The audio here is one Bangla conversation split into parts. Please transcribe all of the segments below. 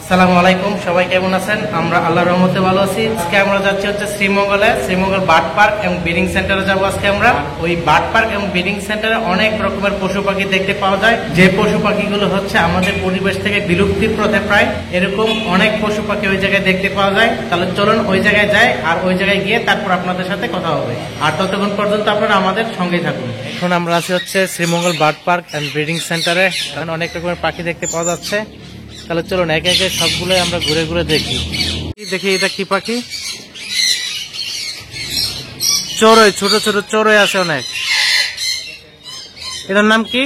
আসসালামু আলাইকুম, সবাই কেমন আছেন? আমরা আল্লাহর রহমতে ভালো আছি। আজকে আমরা যাচ্ছি হচ্ছে শ্রীমঙ্গল বার্ড পার্ক এবং ব্রিডিং সেন্টারে যাবো। আজকে আমরা ওই বার্ড পার্ক এবং ব্রিডিং সেন্টারে অনেক রকমের পশু পাখি দেখতে পাওয়া যায়, যে পশু পাখিগুলো হচ্ছে আমাদের পরিবেশ থেকে বিলুপ্তির পথে প্রায়, এরকম অনেক পশু পাখি ওই জায়গায় দেখতে পাওয়া যায়। তাহলে চলুন ওই জায়গায় যাই, আর ওই জায়গায় গিয়ে তারপর আপনাদের সাথে কথা হবে। আর ততক্ষণ পর্যন্ত আপনারা আমাদের সঙ্গেই থাকুন। এখন আমরা আছি হচ্ছে Sreemangal bird park and breeding সেন্টারে। কারণ অনেক রকমের পাখি দেখতে পাওয়া যাচ্ছে। তাহলে চলুন একে একে সবগুলোই আমরা ঘুরে ঘুরে দেখি। এটা কি পাখি? চড়ুই, ছোট ছোট চড়ুই আছে অনেক। এটার নাম কি?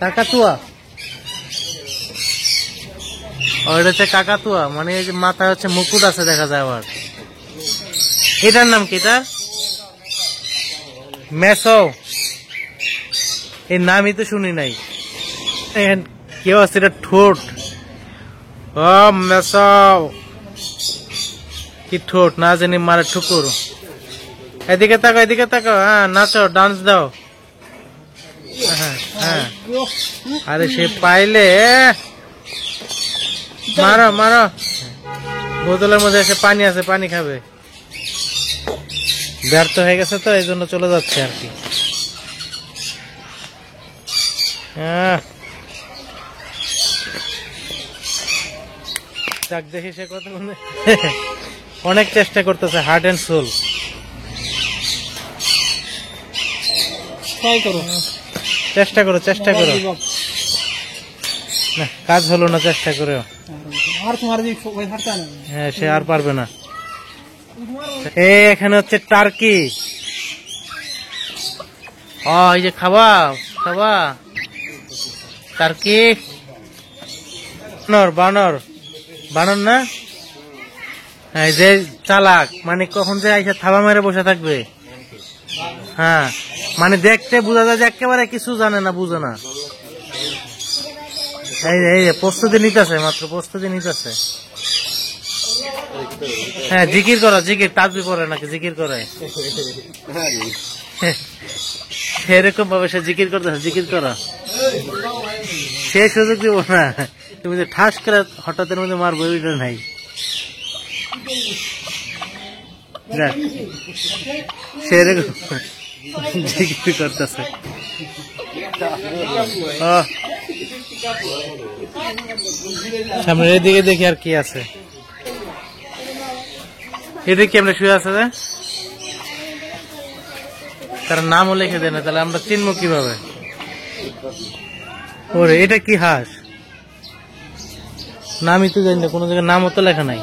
কাকাতুয়া। এটা হচ্ছে কাকাতুয়া, মানে এই যে মাথায় হচ্ছে মুকুট আছে দেখা যায়। আবার এটার নাম কি? এটা মেসো। এর নামই তো শুনি নাই। কেউ আছে? এটা ঠোঁট। কি ঠোঁট না জানি, মারে ঠুকুর। এদিকে তাকাও, এদিকে তাকাও। হ্যাঁ, নাচো, ডান্স দাও। হ্যাঁ হ্যাঁ, আরে সে পাইলে মারো মারো। বোতলের মধ্যে এসে পানি আছে, পানি খাবে। ব্যর্থ হয়ে গেছে তো, এই জন্য চলে যাচ্ছে আর কি। দেখি সে কত অনেক চেষ্টা করতেছে, হার্ট এন্ড সোল। চেষ্টা করো চেষ্টা করো। না, কাজ হলো না, চেষ্টা করে। হ্যাঁ, সে আর পারবে না। এখানে হচ্ছে টার্কি। এই যে খাবা খাবা টার্কি। বানর বানর না, এই যে চালাক, মানে কখন যে আইসা থাবা মেরে বসে থাকবে। হ্যাঁ, মানে দেখতে বোঝা যায় যে একেবারে কিছু জানে না, বুঝে না। এই যে প্রস্তুতি নিতেছে, মাত্র প্রস্তুতি নিতেছে। হ্যাঁ, জিকির করা, জিকির তাজবি পড়ে নাকি জিকির করে। এরকম ভাবে সে জিকির করতেছে, জিকির করা। সে সুযোগ দিব না, তুমি যে ঠাস করে হঠাৎ মধ্যে মারবো, ওইটা নাই। সে এরকম জিকির করতেছে। সামনে এদিকে দেখি আর কি আছে। এটা কি আমরা শুয়ে আছে? তার নামও লিখে দেয় না, তাহলে আমরা চিনবো কিভাবে? ওরে, এটা কি হাঁস? নামই তো জানি না, কোনো জায়গায় নামও তো লেখা নাই।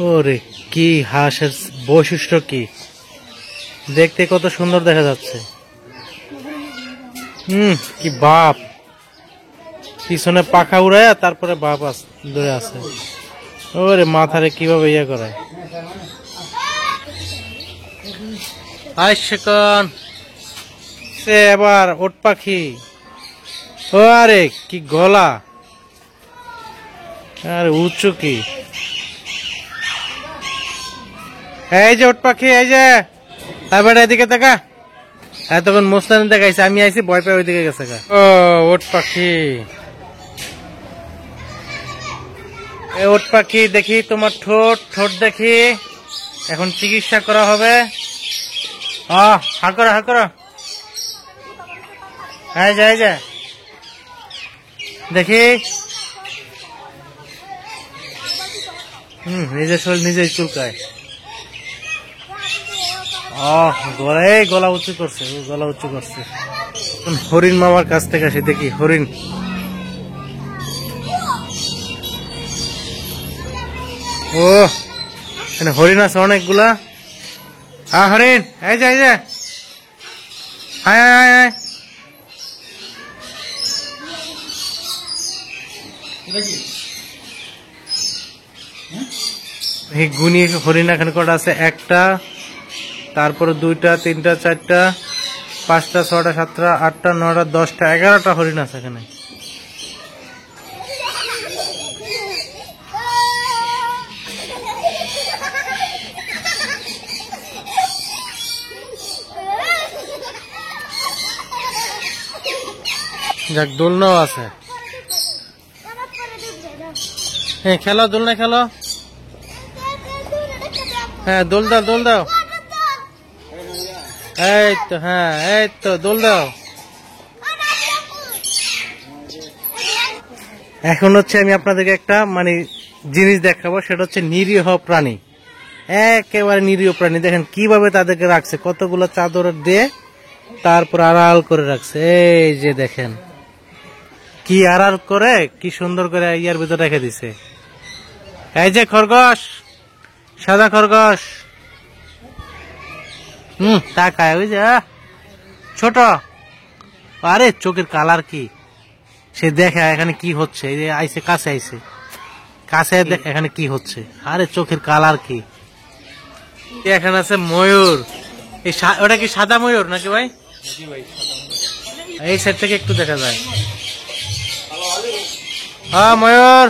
ওরে, কি হাঁসের বৈশিষ্ট্য কি! দেখতে কত সুন্দর দেখা যাচ্ছে। কি বাপ! পিছনে পাখা উড়ায়, তারপরে বাপ ধরে আছে। ওরে, মাথারে কিভাবে ইয়ে করে! সে এবার ওট পাখি। আরে কি গলা! আরে উঁচু কি! এই যে ওট পাখি, এই যে এবার এদিকে তাকা। এতক্ষণ মোস্তানি দেখাইছে, আমি আইছি ভয় পেয়ে ওইদিকে গেছে। ও ওট পাখি, ওট পাখি দেখি তোমার ঠোঁট, ঠোঁট দেখি। এখন চিকিৎসা করা হবে। হা করো, হা করো। এই যে দেখি। নিজের শরীর নিজেই চুলকায়। গলা উঁচু করছে, গলা উঁচু করছে। হরিণ মামার কাছ থেকে আসি, দেখি হরিণ। এখানে হরিণ আছে অনেকগুলা। হরিণ, এই যে হায় হায় হায়। গুনি হরিণ এখানে কটা আছে? একটা, তারপরে দুইটা, তিনটা, চারটা, পাঁচটা, ছটা, সাতটা, আটটা, নটা, 10টা, 11টা হরিণ আছে এখানে। যাক, দোলনাও আছে। হ্যাঁ, খেলো, দোলনা খেলো। হ্যাঁ, দোল দাও, দোল দাও। এই তো, হ্যাঁ, এই তো, দোল দাও। এখন হচ্ছে আমি আপনাদেরকে একটা মানে জিনিস দেখাবো, সেটা হচ্ছে নিরীহ প্রাণী। একেবারে নিরীহ প্রাণী। দেখেন কিভাবে তাদেরকে রাখছে, কতগুলো চাদর দিয়ে তারপর আড়াল করে রাখছে। এই যে দেখেন কি আড়াল করে, কি সুন্দর করে ইয়ার ভিতরে রেখে দিছে। এই যে খরগোশ, সাদা খরগোশ। তাকায়, ওই যে ছোট। আরে চোখের কালার কি, সে দেখে এখানে কি হচ্ছে। এই যে আইসে, কাছে আইসে, কাছে দেখে এখানে কি হচ্ছে। আরে চোখের কালার কি। এখানে আছে ময়ূর। ওটা কি সাদা ময়ূর নাকি ভাই? এই সাইড থেকে একটু দেখা যায়। হ্যাঁ, ময়ূর।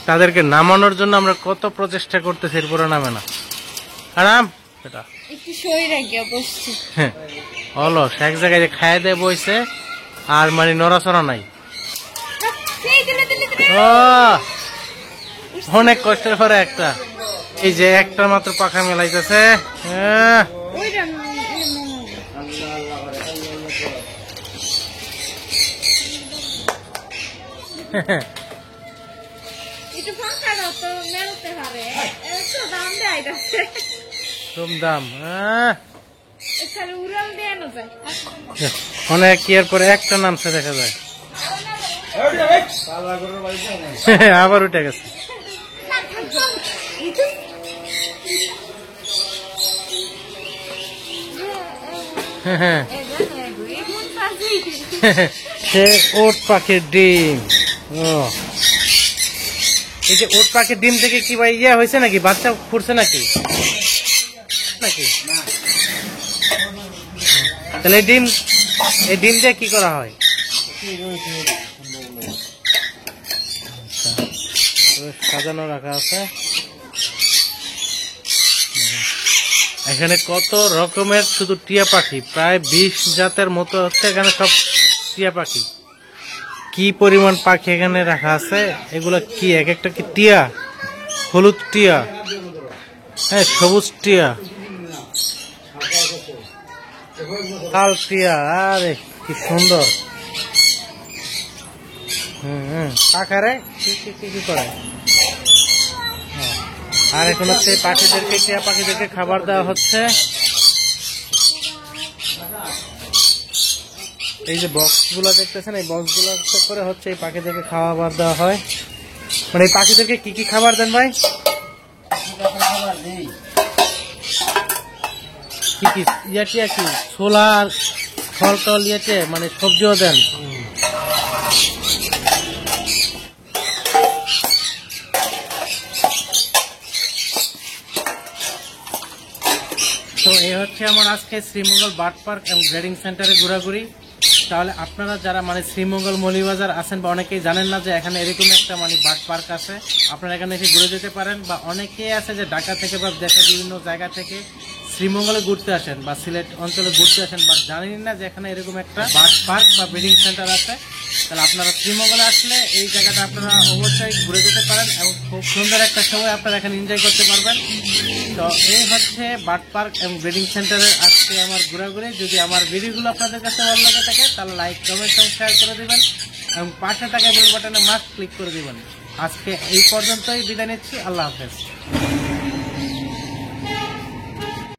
তাদেরকে নামানোর জন্য আমরা কত প্রচেষ্টা করতেছি, এরপরে নামে না। আরাম এটা অলস এক জায়গায় খায় দিয়ে বইছে, আর মানে নড়াচড়া নাই। অনেক কষ্টের পরে একটা, এই যে একটা মাত্র পাখা মেলাইতেছে। দাম অনেক ইয়ের পরে একটা নামছে দেখা যায়। আবার উঠে গেছে। সে ওট পাখির ডিম। এই যে ওট পাখির ডিম থেকে কি ভাই ইয়ে হয়েছে নাকি, বাচ্চা ফুটছে নাকি? নাকি তাহলে এই ডিম দিয়ে কি করা হয়? সাজানো রাখা আছে। এখানে কত রকমের শুধু টিয়া পাখি, প্রায় 20 জাতের মতো হচ্ছে এখানে সব টিয়া পাখি। কি পরিমাণ পাখি এখানে রাখা আছে। এগুলো কি, এক একটা কি টিয়া? হলুদ টিয়া, হ্যাঁ, সবুজ টিয়া, লাল টিয়া। আরে কি সুন্দর। পাখারে কি করে। আর এখন হচ্ছে পাখিদেরকে, টিয়া পাখিদেরকে খাবার দেওয়া হচ্ছে। এই যে বক্স গুলা দেখতেছেন, এই বক্স গুলা করে হচ্ছে এই পাখিদেরকে খাবার দেওয়া হয়। মানে এই পাখিদেরকে কি কি খাবার দেন ভাই? কি কি ইয়েটিয়া, কি ছোলা, ফল টল ইয়েতে, মানে সবজিও দেন। তো এই হচ্ছে আমার আজকে শ্রীমঙ্গল বার্ড পার্ক এবং ব্রিডিং সেন্টারে ঘোরাঘুরি। তাহলে আপনারা যারা মানে শ্রীমঙ্গল মৌলভীবাজার আছেন, বা অনেকেই জানেন না যে এখানে এরকম একটা মানে বার্ড পার্ক আছে, আপনারা এখানে এসে ঘুরে যেতে পারেন। বা অনেকেই আছে যে ঢাকা থেকে বা দেশের বিভিন্ন জায়গা থেকে শ্রীমঙ্গলে ঘুরতে আসেন বা সিলেট অঞ্চলে ঘুরতে আসেন, বা জানেন না যে এখানে এরকম একটা বার্ড পার্ক বা ব্রিডিং সেন্টার আছে। তাহলে আপনারা শ্রীমঙ্গলে আসলে এই জায়গাটা আপনারা অবশ্যই ঘুরে যেতে পারেন, এবং খুব সুন্দর একটা সময় আপনারা এখানে এনজয় করতে পারবেন। তো এই হচ্ছে বার্ড পার্ক এবং ব্রিডিং সেন্টারের আজকে আমার ঘোরাঘুরি। যদি আমার ভিডিওগুলো আপনাদের কাছে ভালো লাগে থাকে, তাহলে লাইক, কমেন্ট এবং শেয়ার করে দিবেন, এবং পাশে থাকা বেল বাটনে মাস্ট ক্লিক করে দিবেন। আজকে এই পর্যন্তই বিদায় নিচ্ছি। আল্লাহ হাফেজ।